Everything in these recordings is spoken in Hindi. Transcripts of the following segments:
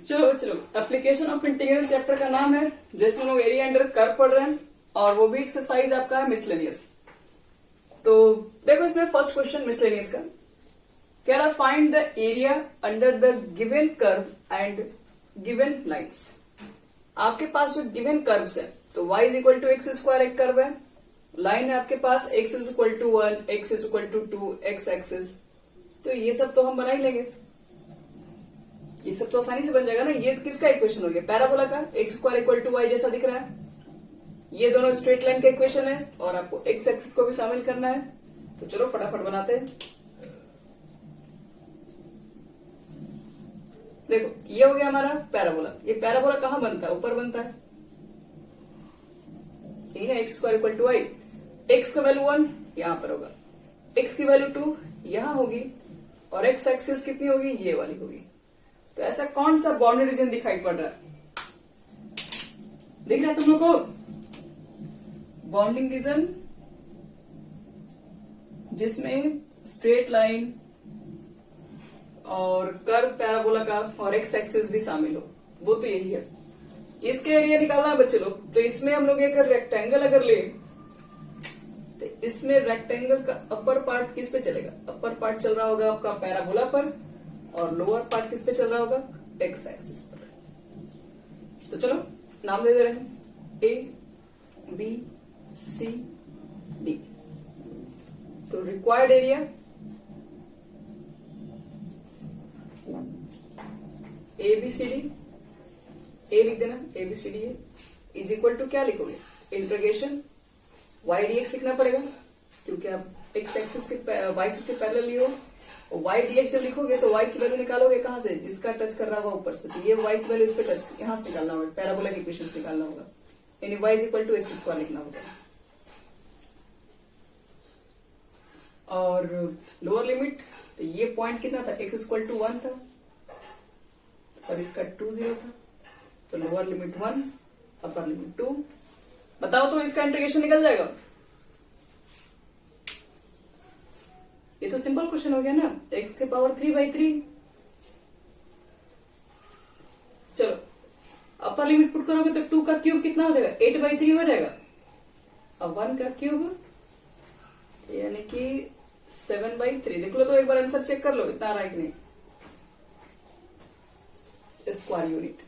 चलो चलो, एप्लीकेशन ऑफ इंटीग्रल चैप्टर का नाम है, जिसमें लोग एरिया अंडर कर्व पढ़ रहे हैं और वो भी एक्सरसाइज आपका है मिसलेनियस। तो देखो इसमें फर्स्ट क्वेश्चन मिसलेनियस का कह रहा find the area under the given curve and given lines. आपके पास जो गिवन कर्व्स है तो y is equal to x square एक कर्व है, लाइन है आपके पास x is equal to 1, x is equal to 2, x axis. तो ये सब तो हम बना ही लेंगे, ये सब तो आसानी से बन जाएगा ना। ये किसका इक्वेशन हो गया? पैराबोला का, x square equal to y जैसा दिख रहा है। ये दोनों स्ट्रेट लाइन का इक्वेशन है और आपको एक्स एक्सिस को भी शामिल करना है। तो चलो फटाफट बनाते हैं। देखो ये हो गया हमारा पैराबोला। ये पैराबोला कहाँ बनता है? ऊपर बनता है, यही ना, x square equal to y. X का वैल्यू 1 यहां पर होगा, एक्स की वैल्यू 2 यहां होगी और एक्स एक्सिस कितनी होगी? ये वाली होगी। तो ऐसा कौन सा बाउंड्री रीजन दिखाई पड़ रहा है? दिख रहा है तुम लोग को? बाउंडिंग रीजन जिसमें स्ट्रेट लाइन और कर्व पैराबोला का और एक्स एक्सिस भी शामिल हो, वो तो यही है। इसके एरिया निकालना है बच्चे लोग। तो इसमें हम लोग एक रेक्टेंगल अगर ले तो इसमें रेक्टेंगल का अपर पार्ट किस पे चलेगा? अपर पार्ट चल रहा होगा आपका पैराबोला पर और लोअर पार्ट किस पे चल रहा होगा? एक्स एक्सिस पर। तो चलो नाम दे रहे हैं ए बी सी डी। तो required area A B C D, A लिख देना, ए बी सी डी है, इज इक्वल टू क्या लिखोगे? इंटीग्रेशन वाई डी एक्स लिखना पड़ेगा क्योंकि आप एक्स एक्सिस के वाई एक्सिस के पैरेलल लियो। वाई डी एक्स जब लिखोगे तो वाई की वैल्यू निकालोगे कहां से? जिसका टच कर रहा होगा ऊपर से। तो ये वाई की वैल्यू इस पे टच यहां से निकालना होगा, पैराबोला की इक्वेशन निकालना होगा, यानी y is equal to x square लिखना होगा। और लोअर लिमिट, तो ये पॉइंट कितना था? एक्स इक्वल टू 1 था और इसका 2 0 था। तो लोअर लिमिट 1, अपर लिमिट 2। बताओ तो इसका इंटीग्रेशन निकल जाएगा? ये तो सिंपल क्वेश्चन हो गया ना, x के पावर 3/3। चलो अपर लिमिट पुट करोगे तो 2 का क्यूब कितना हो जाएगा? 8/3 हो जाएगा। अब 1 का क्यूब यानी कि 7/3। देख लो तो एक बार आंसर चेक कर लो, इतना आ रहा है कि नहीं? Square unit.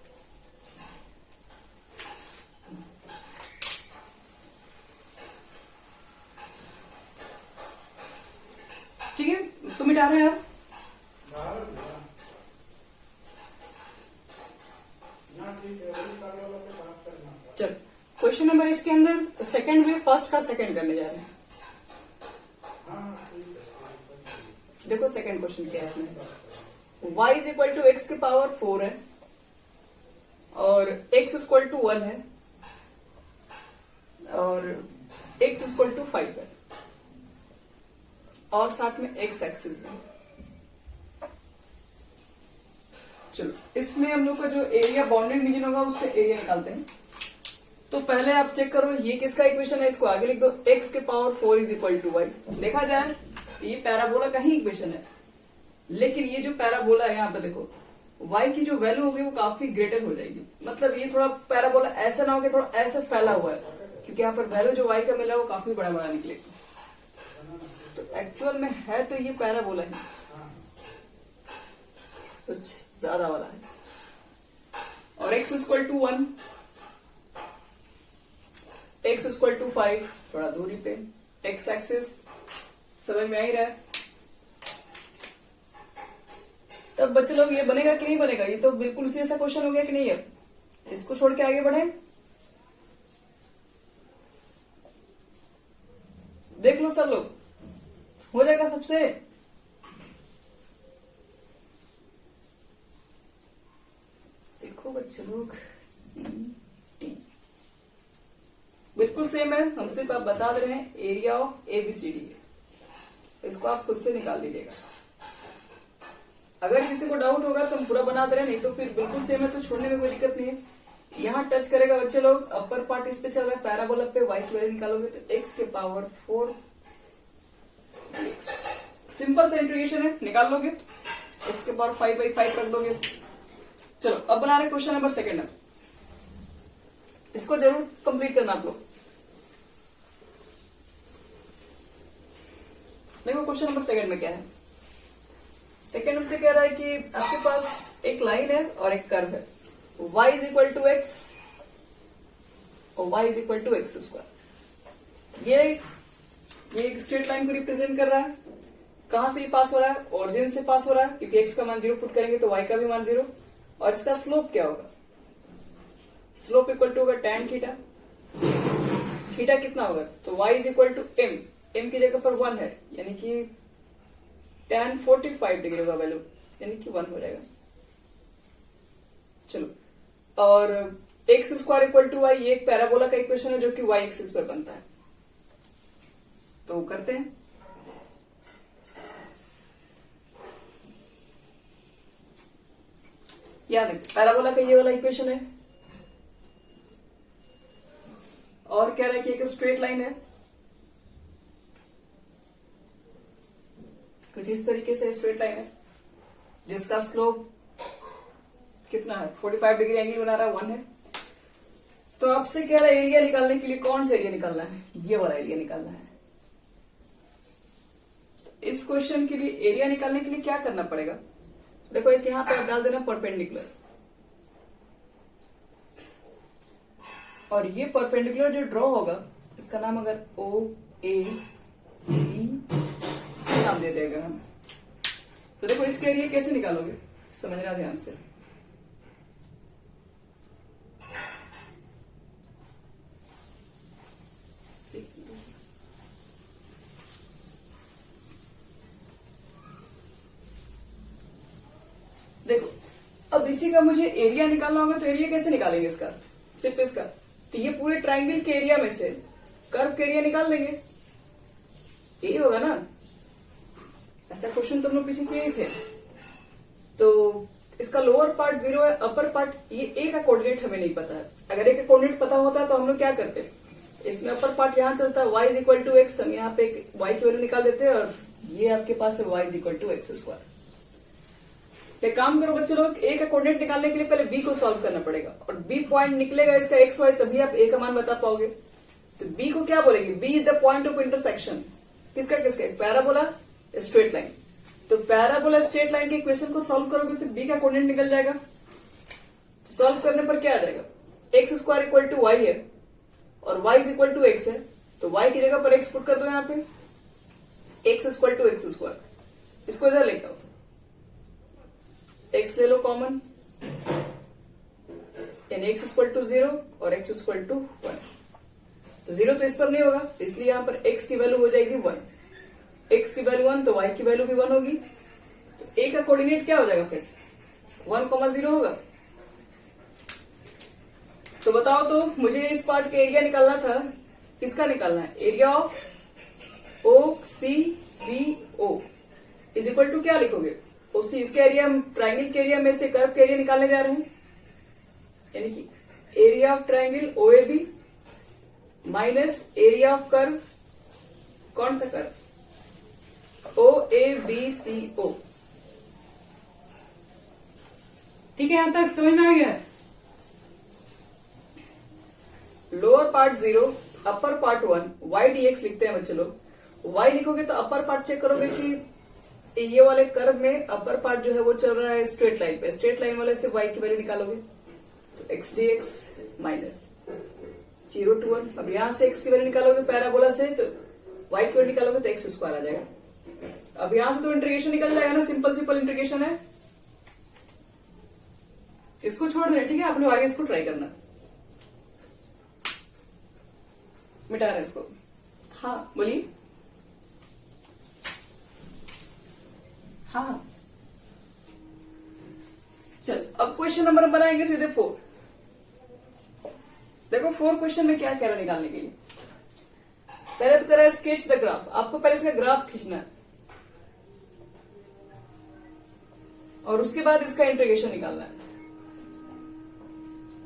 ठीक है, उसको मिटा रहे हैं आप। चलो क्वेश्चन नंबर इसके अंदर सेकंड में फर्स्ट का सेकंड करने जा रहे हैं। देखो सेकंड क्वेश्चन क्या है इसमें। y is equal to x के पावर 4 है और x इक्वल टू 1 है और x इक्वल टू 5 है और साथ में x एक्सिस में। चलो इसमें हम लोग का जो एरिया बाउंडेड रीजन होगा उसका एरिया निकालते हैं। तो पहले आप चेक करो ये किसका इक्वेशन है, इसको आगे लिख दो। x के power 4 is equal to y. देखा जाए ये पैराबोला का ही इक्वेशन है, लेकिन ये जो पैराबोला है यहाँ पे देखो y की जो वैल्यू होगी वो काफी ग्रेटर हो जाएगी। मतलब ये थोड़ा पैराबोला ऐसा ना हो कि थोड़ा ऐसा फैला हुआ है, क्योंकि यहाँ पर वैल्यू जो y का मिला है वो काफी बड़ा बड़ा निकलेगा। तो एक्चुअल में है तो ये पैराबोला है, कुछ ज्यादा वाला है। और x equal to 1, x equal to 5 थोड़ा दूरी पे, x एक्सिस समझ में आ ही रहा है। तब बच्चे लोग ये बनेगा कि नहीं बनेगा? ये तो बिल्कुल उसी ऐसा क्वेश्चन हो गया कि नहीं है। इसको छोड़ के आगे बढ़े, देख लो सब लोग, हो जाएगा सबसे। देखो बच्चे लोग सी टी बिल्कुल सेम है, हम सिर्फ आप बता दे रहे हैं एरिया ऑफ एबीसीडी है, इसको आप खुद से निकाल लीजिएगा। अगर किसी को डाउट होगा तो हम पूरा बना दे रहे हैं, नहीं तो फिर बिल्कुल सेम है तो छोड़ने में कोई दिक्कत नहीं है। यहाँ टच करेगा बच्चे लोग, अपर पार्ट इस पे चल रहा है पैराबोला पे, वाई की वैल्यू निकालोगे तो x के पावर 4 सिंपल सा इंटीग्रेशन है, निकाल लोगे। x के पावर 5/5 रख दोगे चलो अब बना रहे क्वेश्चन नंबर सेकंड। इसको जरूर कंप्लीट करना आप लोग। देखो क्वेश्चन नंबर सेकंड में क्या है। सेकंड हमसे कह रहा है कि आपके पास एक लाइन है और एक कर्व है, y is equal to x और y is equal to x square. ये एक स्ट्रेट लाइन को रिप्रेजेंट कर रहा है। कहां से पास हो रहा है? ओरिजिन से पास हो रहा है, क्योंकि x का मान 0 पुट करेंगे तो y का भी मान 0। और इसका स्लोप क्या होगा? स्लोप इक्वल टू होगा tan थीटा। थीटा कितना होगा? तो y is equal to m, m की जगह पर 1 है, यानी कि tan 45 डिग्री का वैल्यू, यानी कि 1 हो जाएगा। चलो, और x square equal to y, ये एक पैराबोला का इक्वेशन है जो कि वाई एक्सिस पर बनता है। तो करते हैं। याद है पैराबोला का ये वाला इक्वेशन है, और कह रहा है कि एक स्ट्रेट लाइन है कुछ इस तरीके से, स्ट्रेट लाइन है जिसका स्लोप कितना है? 45 डिग्री एंगल बना रहा है, 1 है। तो आपसे कह रहा है एरिया निकालने के लिए कौन सा एरिया निकालना है? ये वाला एरिया निकालना है। तो इस क्वेश्चन के लिए एरिया निकालने के लिए क्या करना पड़ेगा? देखो एक यहां पे आप डाल देना परपेंडिकुलर, और ये परपेंडिकुलर जो ड्रॉ होगा इसका नाम अगर ओ ए बी सी नाम दे देगा हम, तो देखो इसके एरिया कैसे निकालोगे, समझना ध्यान से। देखो अब इसी का मुझे एरिया निकालना होगा, तो एरिया कैसे निकालेंगे इसका? सिर्फ इसका, तो ये पूरे ट्राइंगल के एरिया में से कर्व के एरिया निकाल लेंगे, यही होगा ना। ऐसा क्वेश्चन तुम लोग पीछे किए ही थे। तो इसका लोअर पार्ट 0 है, अपर पार्ट, ये ए का कोऑर्डिनेट हमें नहीं पता है। अगर ए का कोऑर्डिनेट पता होता तो हम लोग क्या करते? इसमें अपर पार्ट यहां चलता है y is equal to x, हम यहाँ पे y की वैल्यू निकाल देते हैं, और ये आपके पास है y is equal to x square. एक काम करो बच्चे लोग, ए का कोऑर्डिनेट निकालने के लिए पहले बी को सॉल्व करना पड़ेगा, और बी पॉइंट निकलेगा इसका एक्स वाई, तभी आप ए का मान बता पाओगे। तो बी को क्या बोलेंगे? B is the point of intersection किसका किसका? Parabola straight line. तो पैराबोला स्ट्रेट लाइन के इक्वेशन को सॉल्व करोगे तो बी का कोऑर्डिनेट निकल जाएगा। तो सॉल्व करने पर क्या आ जाएगा? X square equal to y है और y is equal to x है, तो वाई की जगह पर एक्स पुट कर दो यहाँ पे, x equal to x square. इसको इधर लेके आओ, x ले लो कॉमन, यानी x इक्वल टू 0 और x इक्वल टू 1। तो 0 तो इस पर नहीं होगा, इसलिए यहां पर x की वैल्यू हो जाएगी 1, x की वैल्यू 1 तो y की वैल्यू भी 1 होगी। तो a का कोऑर्डिनेट क्या हो जाएगा फिर? 1,0 होगा। तो बताओ, तो मुझे इस पार्ट का एरिया निकालना था, किसका निकालना है? Area of O C B O is equal to क्या लिखोगे? ओसी, इसके एरिया, हम ट्राइंगल के एरिया में से कर्व के एरिया निकालने जा रहे हैं, यानी कि area of triangle O A B minus area of curve, कौन सा curve? O A B C ओ। ठीक है, यहां तक समझ में आ गया? Lower part 0, upper part 1, y d x लिखते हैं बच्चे लोग। वाई लिखोगे तो अपर पार्ट चेक करोगे कि ये वाले कर्व में अपर पार्ट जो है वो चल रहा है स्ट्रेट लाइन पे, स्ट्रेट लाइन वाले से y की वैल्यू निकालोगे तो x dx माइनस 0 to 1। अब यहां से x की वैल्यू निकालोगे पैराबोला से, तो y की वैल्यू निकालोगे तो x स्क्वायर आ जाएगा। अब यहां से तो इंटीग्रेशन निकल जाएगा ना, सिंपल इंटीग्रेशन है। इसको छोड़ देना, ठीक है? आप लोग आगे इसको ट्राई करना। मिटा रहे इसको। हाँ बोलिए। हाँ चल, अब क्वेश्चन नंबर बनाएंगे सीधे 4। देखो 4 क्वेश्चन में क्या कह रहा है निकालने के लिए। पहले तो कह रहा है स्केच द ग्राफ, आपको पहले इसका ग्राफ खींचना है और उसके बाद इसका इंटीग्रेशन निकालना है।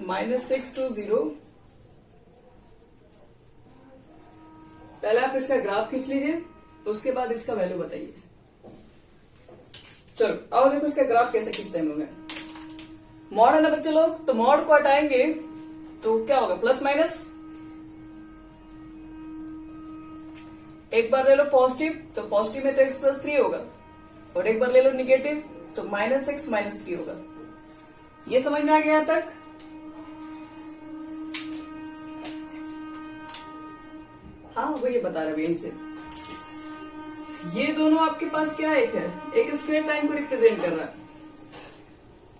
-6 to 0, पहले आप इसका ग्राफ खींच लीजिए, उसके बाद इसका वैल्यू बताइए। चलो आओ देखो इसका ग्राफ कैसे खींचते हैं हम लोग। मॉड है ना बच्चे लोग, तो मॉड को हटाएंगे तो क्या होगा, प्लस माइनस। एक बार ले लो पॉजिटिव, तो पॉजिटिव में तो x प्लस 3 होगा, और एक बार ले लो निगेटिव तो माइनस एक्स माइनस 3 होगा। ये समझ में आ गया यहां तक? हाँ वो ये बता रहे यहीं से, ये दोनों आपके पास क्या एक है, एक स्ट्रेट लाइन को रिप्रेजेंट कर रहा है।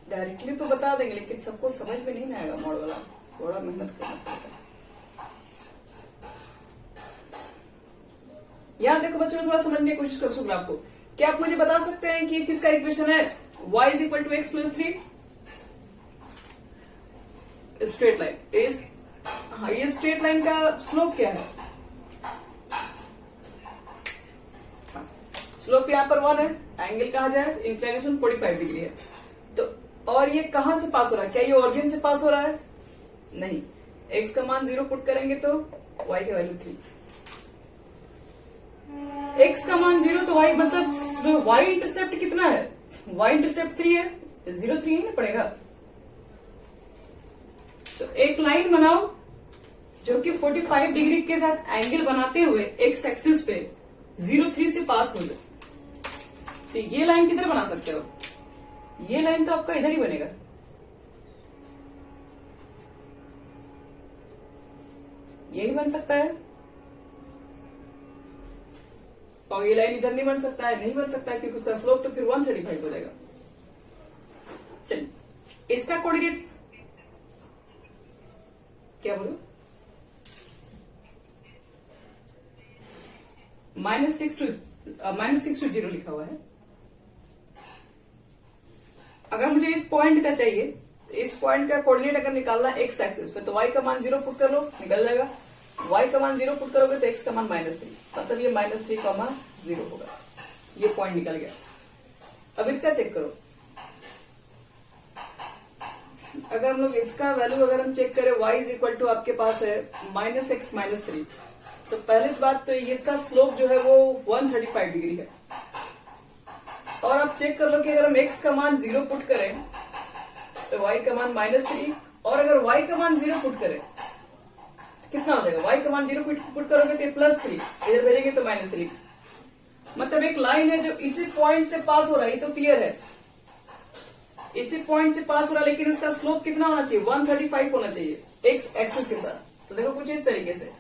डायरेक्टली तो बता देंगे लेकिन सबको समझ में नहीं आएगा मॉड वाला, थोड़ा मेहनत करना पड़ेगा। यहां देखो बच्चों, थोड़ा समझने की कोशिश करो ग्राफ को। क्या आप मुझे बता सकते हैं कि किसका इक्वेशन है, y is equal to x plus 3, straight line. हाँ, ये स्ट्रेट लाइन का स्लोप क्या है, स्लोप यहाँ पर 1 है, एंगल कहा जाए इंक्लिनेशन 45 डिग्री है। तो और ये कहां से पास हो रहा है, क्या ये ओरिजिन से पास हो रहा है, नहीं। x का मान 0 पुट करेंगे तो y की वैल्यू 3, x का मान 0 तो y मतलब y इंटरसेप्ट कितना है, y इंटरसेप्ट 3 है, 0 3 ही ना पड़ेगा। तो एक लाइन बनाओ जो कि 45 डिग्री के साथ एंगल बनाते हुए x एक्सिस पे 0 3 से पास हो जाए। तो ये लाइन किधर बना सकते हो, ये लाइन तो आपका इधर ही बनेगा, यही बन सकता है, और ये लाइन इधर नहीं बन सकता है, नहीं बन सकता है क्योंकि उसका स्लोप तो फिर 135 हो जाएगा। चलिए इसका कोऑर्डिनेट क्या बोलो, -6 to 0 लिखा हुआ है। अगर मुझे इस पॉइंट का चाहिए तो इस पॉइंट का कोऑर्डिनेट अगर निकालना है एक्स एक्सिस पे, तो y का मान 0 पुट कर लो, निकल जाएगा। y का मान 0 पुट करोगे तो x का मान -3, मतलब ये -3, 0 होगा, ये पॉइंट निकल गया। अब इसका चेक करो, अगर हम लोग इसका वैल्यू अगर हम चेक करें, y इज इक्वल टू आपके पास है -x -3, तो पहली बात तो इसका स्लोप जो है वो 135 डिग्री है। और आप चेक कर लो कि अगर हम x का मान 0 पुट करें तो y का मान -3, और अगर y का मान 0 पुट करें तो कितना हो जाएगा, y का मान 0 पुट करोगे तो +3, इधर भेजेंगे तो -3। मतलब एक लाइन है जो इसी पॉइंट से पास हो रहा है, ये तो क्लियर है, इसी पॉइंट से पास हो रहा है, लेकिन उसका स्लोप कितना होना चाहिए, 135 होना चाहिए x एक्सिस के साथ। तो देखो कुछ इस तरीके से,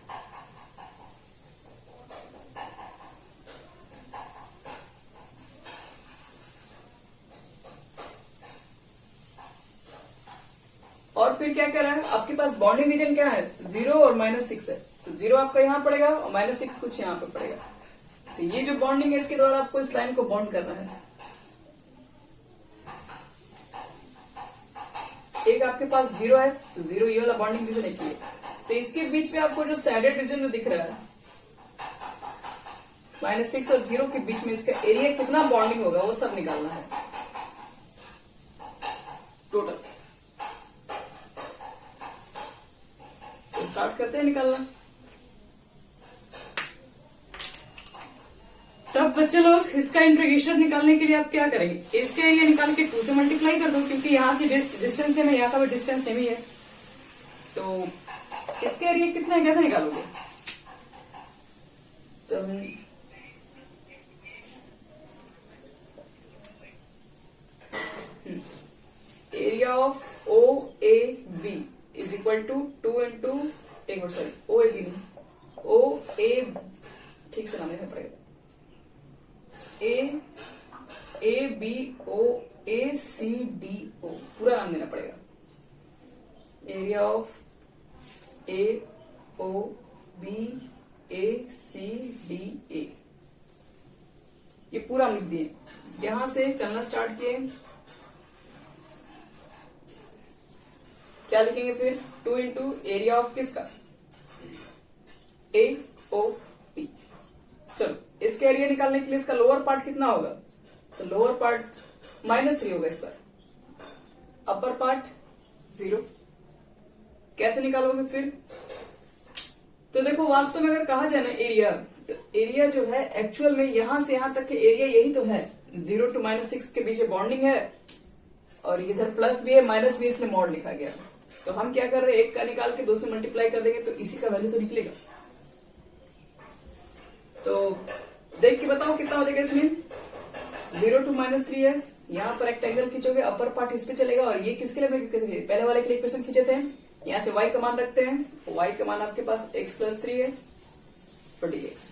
और फिर क्या कह रहा है, आपके पास बॉन्डिंग रीजन क्या है, 0 और -6 है, तो 0 आपका यहां पड़ेगा और -6 कुछ यहां पर पड़ेगा। तो ये जो बॉन्डिंग है इसके द्वारा आपको इस लाइन को बॉन्ड करना है। एक आपके पास 0 है, तो 0 ये वाला बॉन्डिंग रीजन एक ही है। तो इसके बीच में आपको जो सैडेड रीजन जो दिख रहा है, -6 और 0 के बीच में इसका एरिया कितना बॉन्डिंग होगा वो सब निकालना है टोटल। तो स्टार्ट करते हैं निकालना। तब बच्चे लोग इसका इंटीग्रेशन निकालने के लिए आप क्या करेंगे, इसका एरिया निकाल के 2 से मल्टीप्लाई कर दो, क्योंकि यहां से डिस्टेंस है, यहाँ का भी डिस्टेंस सेम ही है। तो इसका एरिया कितना है, कैसे निकालोगे, तो area of O A B is equal to 2 into एक बार सॉरी ओ ए बी नहीं, ओ ए ठीक से नाम लेना पड़ेगा, ए बी ओ ए सी डी ओ, पूरा नाम देना पड़ेगा। Area of A O B A C D A, ये पूरा लिख दिए। यहां से चलना स्टार्ट किए, क्या लिखेंगे फिर, 2 इंटू एरिया ऑफ किसका, ए ओ बी। चलो इसके एरिया निकालने के लिए इसका लोअर पार्ट कितना होगा, तो लोअर पार्ट -3 होगा इस पर, अपर पार्ट 0। कैसे निकालोगे फिर, तो देखो वास्तव में अगर कहा जाए ना एरिया, तो एरिया जो है एक्चुअल में यहां से यहां तक के एरिया यही तो है, 0 to -6 के बीच बॉन्डिंग है, और इधर प्लस भी है माइनस भी, इसलिए मॉड लिखा गया। तो हम क्या कर रहे हैं, एक का निकाल के 2 से मल्टीप्लाई कर देंगे तो इसी का वैल्यू तो निकलेगा। तो देख के बताओ कितना हो जाएगा इसमें। 0 to -3 है, यहाँ पर रेक्टेंगल खींचोगे, अपर पार्ट इस पे चलेगा, और ये किसके लिए पहले वाले के लिए इक्वेशन खींचे थे, यहाँ से y का मान रखते हैं, y का मान आपके पास x+3 है तो dx।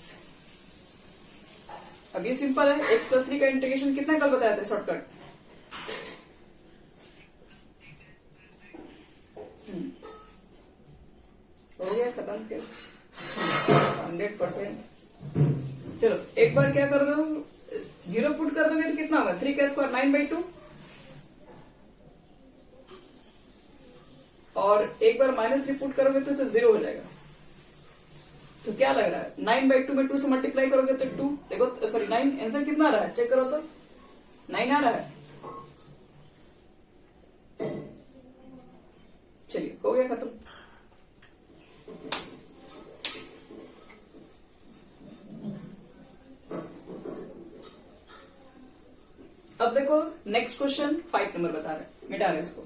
अब ये सिंपल है, x+3 का इंटीग्रेशन कितना कल बताया था शॉर्टकट। हो गया खत्म फिर 100%। चलो एक बार क्या कर दो, 0 पुट कर दोगे तो कितना होगा, 3 का स्क्वायर 9/2, और एक बार -3 पुट करोगे तो 0 हो जाएगा। तो क्या लग रहा है, 9/2 में 2 से मल्टीप्लाई करोगे तो 2, देखो सॉरी 9, आंसर कितना आ रहा है चेक करो तो 9 आ रहा है। चलिए हो गया खत्म। अब देखो नेक्स्ट क्वेश्चन 5 नंबर बता रहे, मिटा रहे इसको।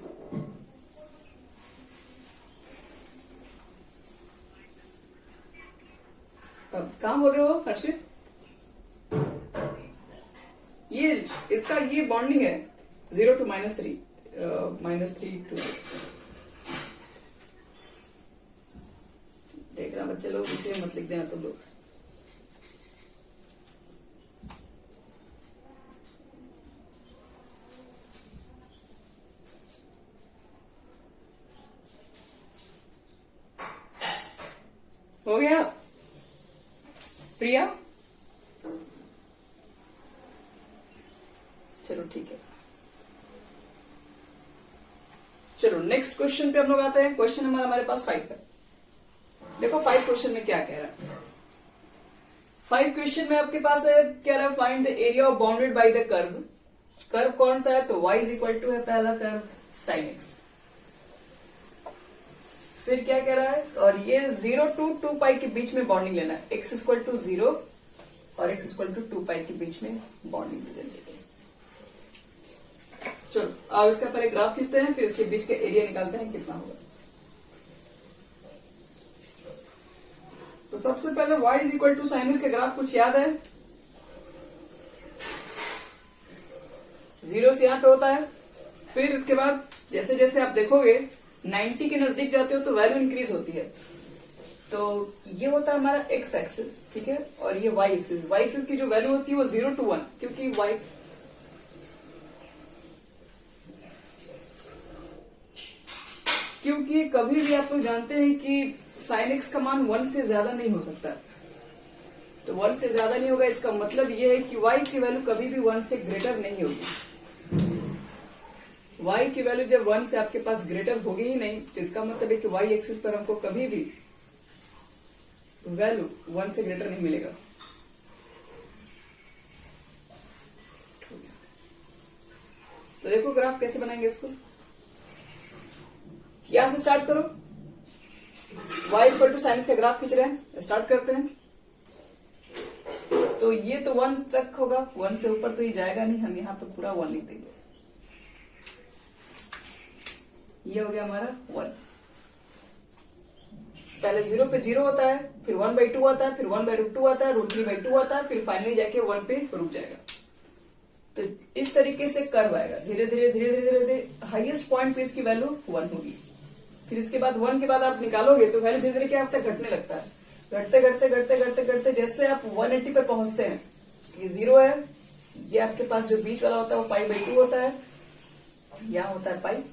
अब कहां बोल रहे हो हर्षित, ये इसका ये बॉन्डिंग है 0 to -3 -3 to देख रहा बच्चे लोग, इसे मत लिख देना तुम लोग। हो गया प्रिया, चलो ठीक है। चलो नेक्स्ट क्वेश्चन पे हम लोग आते हैं। क्वेश्चन नंबर हमारे पास 5 है। देखो 5 क्वेश्चन में क्या कह रहा है। 5 क्वेश्चन में आपके पास है, कह रहा है find the area of bounded by the curve. Curve कौन सा है, तो y = है पहला कर्व sin x। फिर क्या कह रहा है, और ये 0 to 2π के बीच में बॉन्डिंग लेना है, x = 0 और x = 2π के बीच में बॉन्डिंग लेना चाहिए। चलो अब इसका पहले ग्राफ खींचते हैं, फिर इसके बीच का एरिया निकालते हैं कितना होगा। तो सबसे पहले y = sin x का ग्राफ कुछ याद है, 0 से यहां पे होता है। फिर इसके बाद जैसे जैसे आप देखोगे 90 के नजदीक जाते हो तो वैल्यू इंक्रीज होती है। तो ये होता है हमारा x एक्सिस, ठीक है, और ये y एक्सिस। y एक्सिस की जो वैल्यू होती है वो 0 to 1, क्योंकि y क्योंकि कभी भी आप लोग जानते हैं कि sin x का मान 1 से ज्यादा नहीं हो सकता। तो 1 से ज्यादा नहीं होगा, इसका मतलब ये है कि y की वैल्यू कभी भी 1 से ग्रेटर नहीं होगी। y की वैल्यू जब 1 से आपके पास ग्रेटर होगी ही नहीं, तो इसका मतलब है कि y एक्सिस पर हमको कभी भी वैल्यू 1 से ग्रेटर नहीं मिलेगा। तो देखो ग्राफ कैसे बनाएंगे इसको, यहां से स्टार्ट करो। y = sin x का ग्राफ खींच रहे हैं, स्टार्ट करते हैं। तो ये तो 1 तक होगा, 1 से ऊपर तो ये जाएगा नहीं, हम यहां पर पूरा 1 लिख देंगे। ये हो गया हमारा 1। पहले 0 पे 0 होता है, फिर 1/2 आता है, फिर 1/√2 आता है, √3/2 आता है, फिर फाइनली जाके 1 पे रुक जाएगा। तो इस तरीके से कर्व आएगा, धीरे धीरे धीरे धीरे धीरे हाईएस्ट पॉइंट पे इसकी वैल्यू 1 होगी। फिर इसके बाद 1 के बाद आप निकालोगे तो वैल्यू धीरे धीरे क्या होता है, घटने लगता है। घटते घटते घटते घटते घटते जैसे आप 180 पे पहुंचते हैं, ये 0 है, ये आपके पास जो बीच वाला होता है वो π/2 होता है, यहाँ होता है पाई।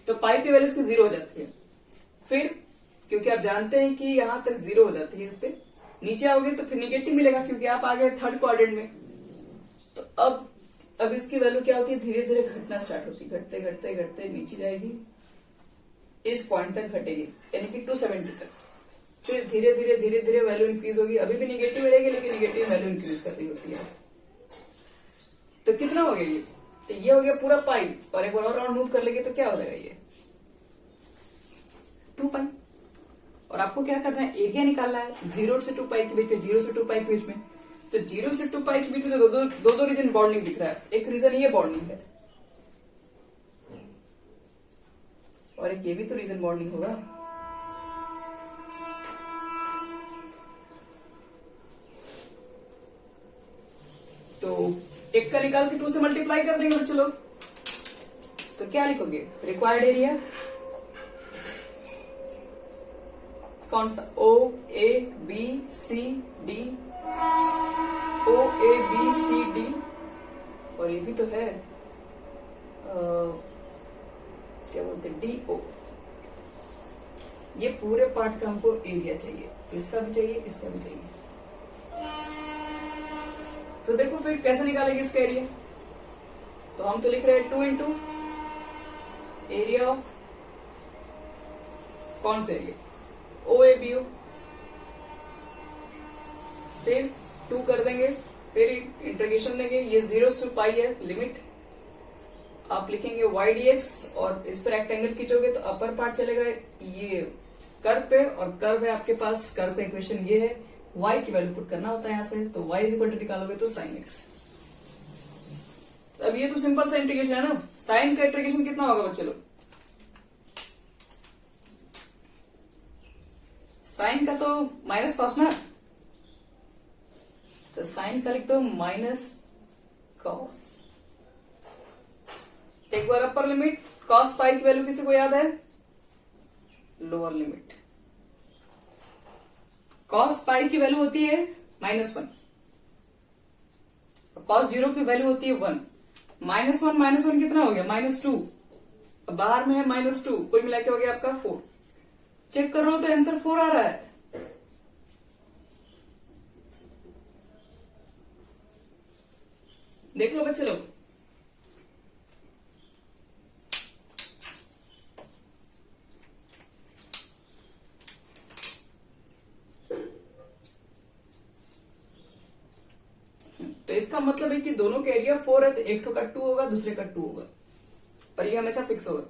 तो पाई की वैल्यू इसकी 0 हो जाती है। फिर क्योंकि आप जानते हैं कि यहां तक 0 हो जाती है, इस पे नीचे आओगे तो फिर निगेटिव मिलेगा, क्योंकि आप आ गए 3rd क्वाड्रेंट में। तो अब इसकी वैल्यू क्या होती है, धीरे धीरे घटना स्टार्ट होती है, घटते घटते घटते नीचे जाएगी, इस पॉइंट तक घटेगी, यानी कि 270 तक। फिर धीरे धीरे धीरे धीरे वैल्यू इंक्रीज होगी, अभी भी निगेटिव रहेगी लेकिन निगेटिव वैल्यू इंक्रीज कर रही होती है। तो कितना हो गया ये, तो ये हो गया पूरा पाई, और एक बार और राउंड मूव कर लेंगे तो क्या हो जाएगा, ये 2π। और आपको क्या करना है, एरिया निकालना है 0 से 2π के बीच में, 0 से 2π के बीच में। तो 0 से 2π के बीच में दो रीजन बॉन्डिंग दिख रहा है। एक रीजन ये बॉन्डिंग है, और एक ये भी तो रीजन बॉन्डिंग होगा। तो एक का निकाल के 2 से मल्टीप्लाई कर देंगे बच्चे लोग। तो क्या लिखोगे? रिक्वायर्ड एरिया कौन सा? O A B C D, O A B C D, और ये भी तो है क्या बोलते हैं, डी ओ। ये पूरे पार्ट का हमको एरिया चाहिए, इसका भी चाहिए, इसका भी चाहिए। तो देखो फिर कैसे निकालेंगे इसका एरिया। तो हम तो लिख रहे हैं 2 इंटू एरिया ऑफ कौन से एरिया? ओ ए बी ओ। फिर 2 कर देंगे, फिर इंटीग्रेशन देंगे, ये 0 से पाई है लिमिट। आप लिखेंगे y dx और इस पर रेक्टेंगल खींचोगे तो अपर पार्ट चलेगा ये कर्व पे, और कर्व है आपके पास, कर्व का इक्वेशन ये है, y की वैल्यू पुट करना होता है यहां से। तो y इज इक्वल टू निकालोगे तो sin x। अब ये तो सिंपल सा इंटीग्रेशन है ना। साइन का इंटीग्रेशन कितना होगा बच्चे लोग? साइन का तो माइनस कॉस ना, तो साइन का लिख दो माइनस कॉस। एक बार अपर लिमिट, कॉस पाई की वैल्यू किसी को याद है? Lower limit. कॉस पाई की वैल्यू होती है -1, कॉस 0 की वैल्यू होती है 1। -1 कितना हो गया? -2। अब बाहर में है -2, कुल मिला के हो गया आपका 4। चेक कर लो तो आंसर 4 आ रहा है। देख लो बच्चे लोग। तो इसका मतलब है कि दोनों का एरिया 4 है, तो एक ठो का 2 होगा, दूसरे का 2 होगा, और ये हमेशा फिक्स होगा।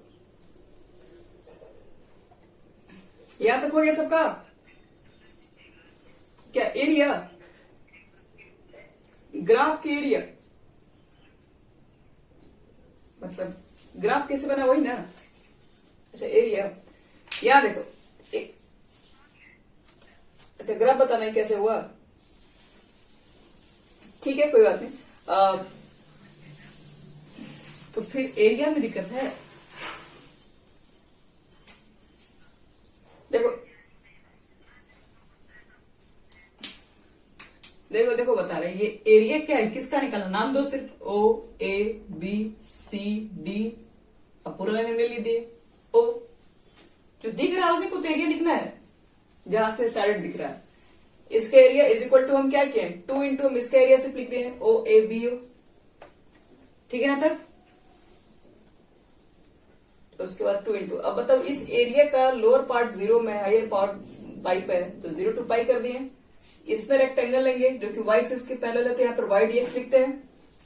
यहां तक हो गया सबका? क्या एरिया? ग्राफ के एरिया मतलब ग्राफ कैसे बना वही ना। अच्छा एरिया, यहां देखो अच्छा ग्राफ बताना है कैसे हुआ, ठीक है कोई बात नहीं। तो फिर एरिया में दिक्कत है। देखो देखो देखो बता रहे ये एरिया क्या है, किसका निकालना, नाम दो सिर्फ। ओ ए बी सी डी, अब पूरा लाइन ले लीजिए। ओ जो दिख रहा है उसी को तो एरिया लिखना है, जहां से साइड दिख रहा है। इसका एरिया इज इक्वल टू हम क्या किए, 2 इंटू हम इसका एरिया सिर्फ लिख दिए ओ ए बी ओ, ठीक है ना। तक तो उसके बाद 2 इंटू, अब बताओ इस एरिया का लोअर पार्ट 0 में, हायर पार्ट पाई पे है, तो 0 to पाई कर दिए। इसमें रेक्टेंगल लेंगे जो कि y एक्सिस के पैरेलल है, तो यहाँ पर y dx लिखते हैं,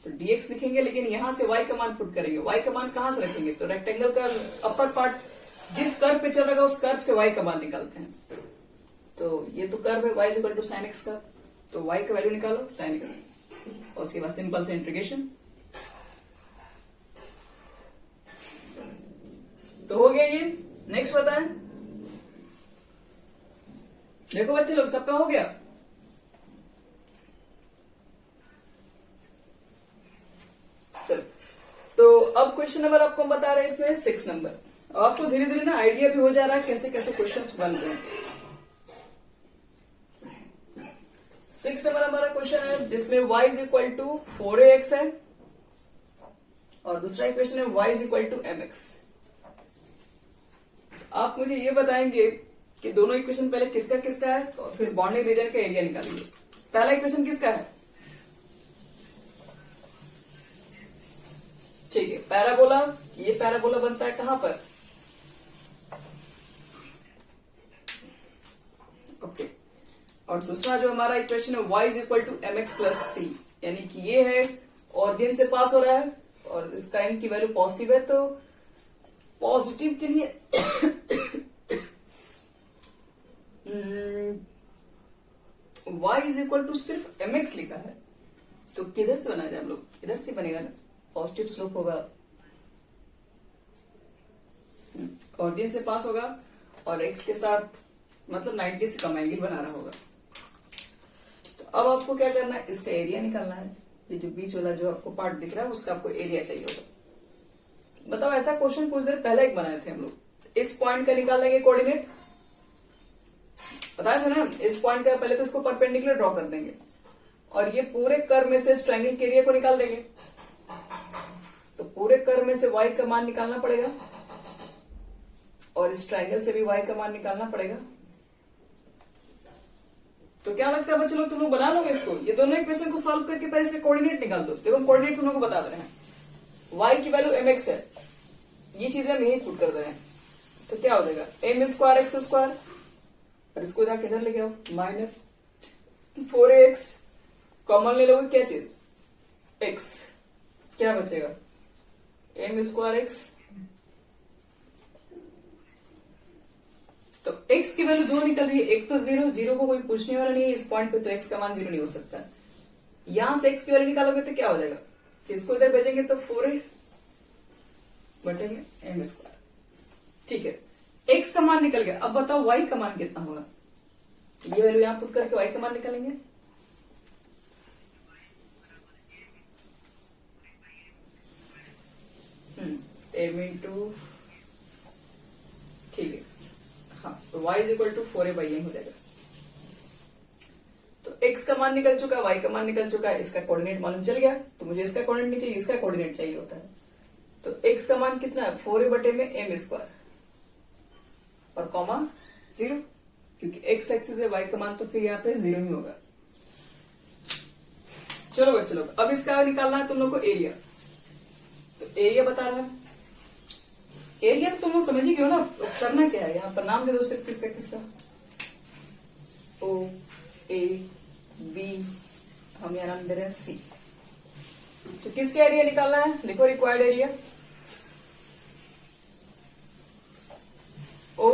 तो dx लिखेंगे, लेकिन यहां से y का मान पुट करेंगे। y का मान कहां से रखेंगे, तो रेक्टेंगल का अपर पार्ट जिस कर्व पे चल रहा है उस कर्व से y का मान निकालते हैं। तो ये तो कर्व है y is equal to sine x का, तो y का वैल्यू निकालो साइन एक्स, और उसके बाद सिंपल से इंटीग्रेशन। तो हो गया ये। नेक्स्ट बताएं। देखो बच्चे लोग सबका हो गया। चलो तो अब क्वेश्चन नंबर आपको हम बता रहे हैं इसमें 6 नंबर। आपको धीरे धीरे ना आइडिया भी हो जा रहा है कैसे कैसे क्वेश्चंस बन रहे हैं। 6 नंबर हमारा क्वेश्चन है जिसमें y is equal to 4ax है, और दूसरा इक्वेशन है y is equal to mx। आप मुझे ये बताएंगे कि दोनों इक्वेशन पहले किसका किसका है, और फिर बाउंड्री रीजन का एरिया निकालेंगे। पहला इक्वेशन किसका है, ठीक है, पैराबोला। ये पैराबोला बनता है कहां पर, ओके। और दूसरा जो हमारा इक्वेशन है y is equal to mx plus C, यानी कि ये है ऑरिजिन से पास हो रहा है और इसका m की वैल्यू पॉजिटिव है, तो पॉजिटिव के लिए y इज इक्वल टू सिर्फ mx लिखा है, तो किधर से बना जाए हम लोग, इधर से बनेगा ना, पॉजिटिव स्लोप होगा। ऑडियंस से पास होगा और एक्स के साथ मतलब 90 से कम एंगल बना रहा होगा। तो अब आपको क्या करना है, इसका एरिया निकालना है। ये जो बीच वाला जो आपको पार्ट दिख रहा है उसका आपको एरिया चाहिए होगा। बताओ, ऐसा क्वेश्चन कुछ देर पहले एक बनाए थे हम लोग। इस पॉइंट का निकाल लेंगे कोऑर्डिनेट, बताया था ना। इस पॉइंट का पहले तो इसको परपेंडिकुलर ड्रॉ कर देंगे और ये पूरे कर्व में से इस ट्रायंगल के एरिया को निकाल देंगे। तो पूरे कर्व में से y का मान निकालना पड़ेगा और इस ट्रायंगल से भी y का मान निकालना पड़ेगा। तो क्या लगता है बच्चों लोग, तुम लोग बना लोगे इसको? ये दोनों इक्वेशन को सॉल्व करके पहले इसके कोऑर्डिनेट निकाल दो। देखो कोऑर्डिनेट तुम लोग को बता दे रहे हैं। y की वैल्यू mx है, ये चीजें हम यही पुट कर दे रहे हैं। तो क्या हो जाएगा m स्क्वायर x स्क्वायर, और इसको जाके इधर लेके आओ माइनस 4ax, कॉमन ले लोगे क्या चीज x, क्या बचेगा m स्क्वायर x। तो x की वैल्यू 2 निकल रही है, एक तो 0, 0 को कोई पूछने वाला नहीं है इस पॉइंट पे, तो x का मान 0 नहीं हो सकता। यहां से x की वैल्यू निकालोगे तो क्या हो जाएगा, इसको इधर भेजेंगे तो 4a बटे में m स्क्वायर। ठीक है, x का मान निकल गया। अब बताओ y का मान कितना होगा। ये वैल्यू यहां पुट करके y का मान निकालेंगे। m इंटू, ठीक है, हाँ, तो y is equal to 4a/m हो जाएगा। तो x का मान निकल चुका, y का मान निकल चुका है, इसका कोऑर्डिनेट मालूम चल गया। तो मुझे इसका कोऑर्डिनेट नहीं चाहिए, इसका कोऑर्डिनेट चाहिए होता है। तो x का मान कितना है 4a बटे में m स्क्वायर और कॉमा 0, क्योंकि x एक्सिस है, y का मान तो फिर यहाँ पे 0 ही होगा। चलो बच्चों लोग, अब इसका निकालना है तुम लोग को एरिया। तो एरिया बता रहा है, एरिया तो तुम लोग समझ ही गए हो ना। करना क्या है, यहाँ पर नाम दे दो सिर्फ किसका किसका, ओ ए बी, हम यहाँ नाम दे रहे हैं सी। तो किसका एरिया निकालना है, लिखो required area O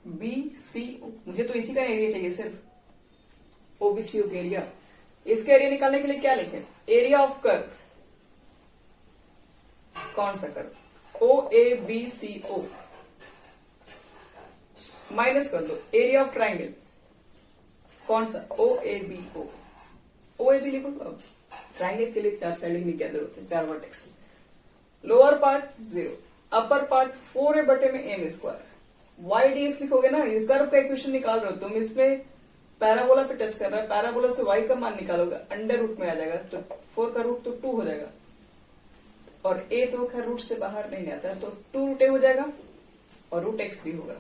B C O. मुझे तो इसी का एरिया चाहिए सिर्फ, ओ बी सी ओ का एरिया। इसका एरिया निकालने के लिए क्या लिखे, एरिया ऑफ कर्व, कौन सा curve, O A B C O, minus कर दो एरिया ऑफ ट्राइंगल, कौन सा, O A B O. O A B लिखो, ट्राइंगल के लिए 4 साइड की क्या जरूरत है, 4 vertex. Lower part 0, upper part 4a बटे में m स्क्वायर। y dx लिखोगे ना, ये कर्व का इक्वेशन निकाल रहे हो तुम, इसमें पैराबोला पे टच कर रहा है, पैराबोला से y का मान निकालोगे, अंडर रूट में आ जाएगा, तो 4 का रूट तो 2 हो जाएगा, और a तो खैर रूट से बाहर नहीं आता है, तो 2 रूट a हो जाएगा और रूट x भी होगा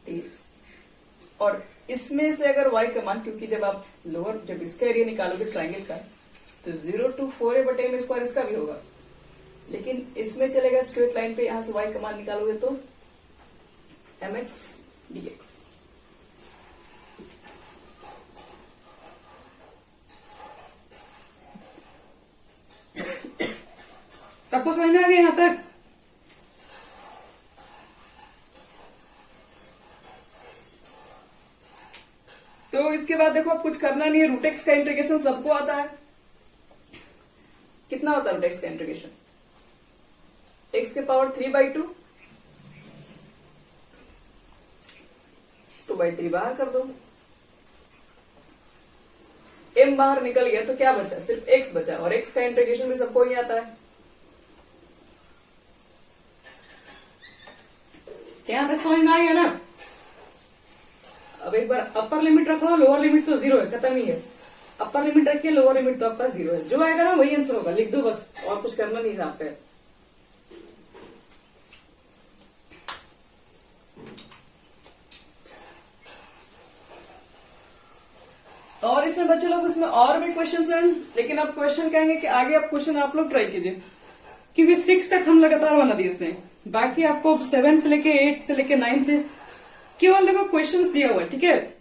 dx। और इसमें से अगर y का मान, क्योंकि जब आप लोअर, जब इसका एरिया निकालोगे ट्राइंगल का, तो 0 to 4a बटे m स्क्वायर इसका भी होगा, लेकिन इसमें चलेगा स्ट्रेट लाइन पे, यहां से y का मान निकालोगे तो mx dx। सबको समझ में आ गया यहां तक? तो इसके बाद देखो, अब कुछ करना नहीं है। रूट एक्स का इंटीग्रेशन सबको आता है। कितना होता है रूट एक्स का इंटीग्रेशन, एक्स के पावर 3/2, 2/3 बाहर कर दो, m बाहर निकल गया तो क्या बचा, सिर्फ x बचा, और x का इंटीग्रेशन भी सबको ही आता है। क्या तक समझ में आ गया ना? अब एक बार अपर लिमिट रखो, लोअर लिमिट तो 0 है, खत्म ही है। अपर लिमिट रखिए, लोअर लिमिट तो आपका 0 है, जो आएगा ना वही आंसर होगा, लिख दो बस, और कुछ करना नहीं है यहाँ पे। और इसमें बच्चे लोग, इसमें और भी क्वेश्चन हैं, लेकिन अब क्वेश्चन कहेंगे कि आगे आप क्वेश्चन आप लोग ट्राई कीजिए, क्योंकि 6 तक हम लगातार बना दिए इसमें। बाकी आपको 7 से लेके 8 से लेके 9 से केवल देखो क्वेश्चंस दिया हुआ है, ठीक है।